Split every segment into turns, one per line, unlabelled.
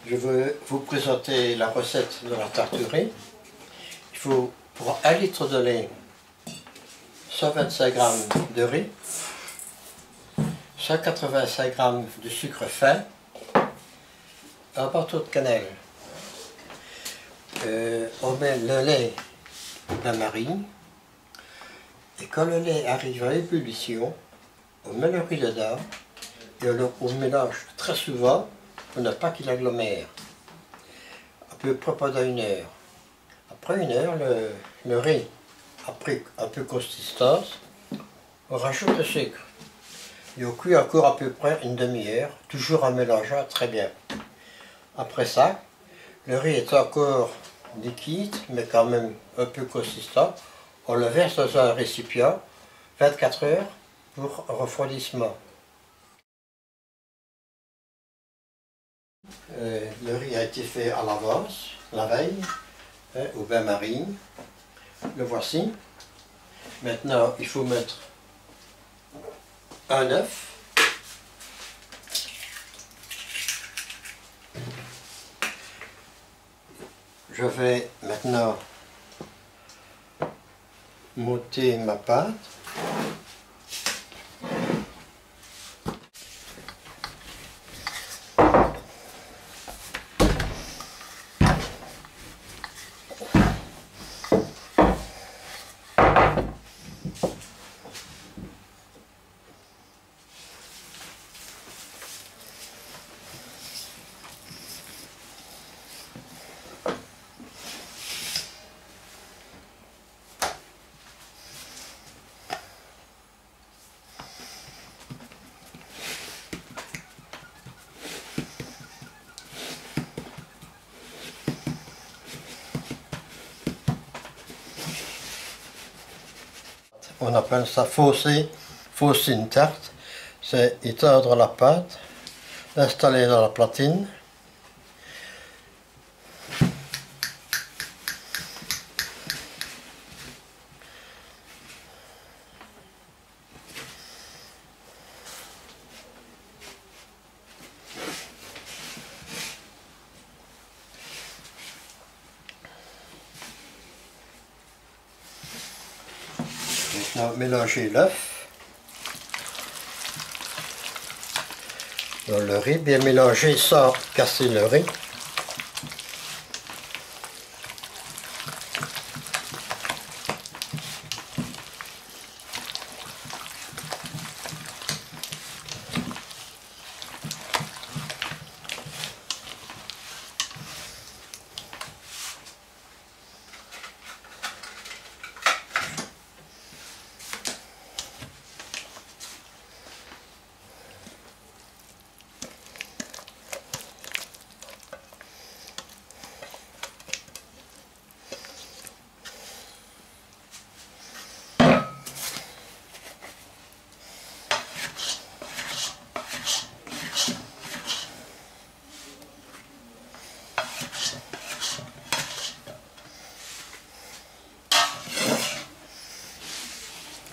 Je vais vous présenter la recette de la tarturerie. Il faut pour 1 litre de lait 125 g de riz, 185 g de sucre fin, un bâton de cannelle. On met le lait dans la marine et quand le lait arrive à ébullition, on met le riz dedans et on mélange très souvent pour ne pas qu'il agglomère. À peu près pendant 1 heure. Après 1 heure, le riz a pris un peu consistance, on rajoute le sucre. Et on cuit encore à peu près 1/2 heure, toujours en mélangeant très bien. Après ça, le riz est encore liquide, mais quand même un peu consistant. On le verse dans un récipient, 24 heures pour refroidissement. Le riz a été fait à l'avance, la veille, au bain-marie. Le voici. Maintenant, il faut mettre un œuf. Je vais maintenant monter ma pâte. On appelle ça fausser une tarte. C'est étendre la pâte, l'installer dans la platine. Maintenant, mélanger l'œuf dans le riz, bien mélanger sans casser le riz.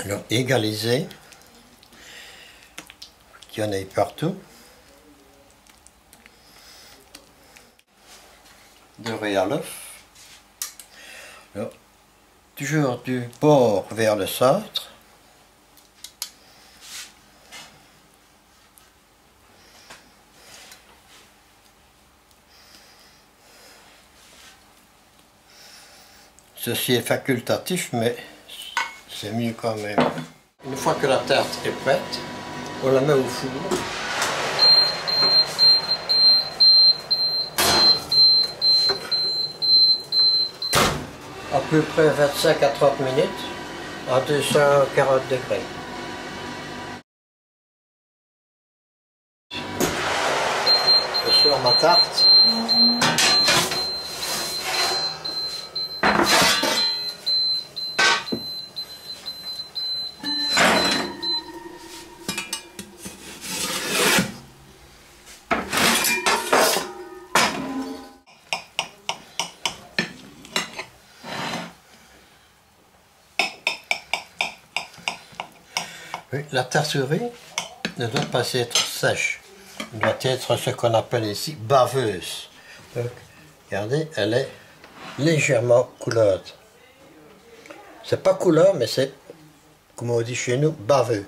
Alors, égaliser, qu'il y en ait partout. Dorer à l'œuf. Toujours du bord vers le centre. Ceci est facultatif, mais c'est mieux quand même. Une fois que la tarte est prête, on la met au four. À peu près 25 à 30 minutes à 240 degrés. Je sors ma tarte. Oui, la tarturerie ne doit pas être sèche. doit être ce qu'on appelle ici baveuse. Donc, regardez, elle est légèrement couleuse. C'est pas couleur, mais c'est, comme on dit chez nous, baveux.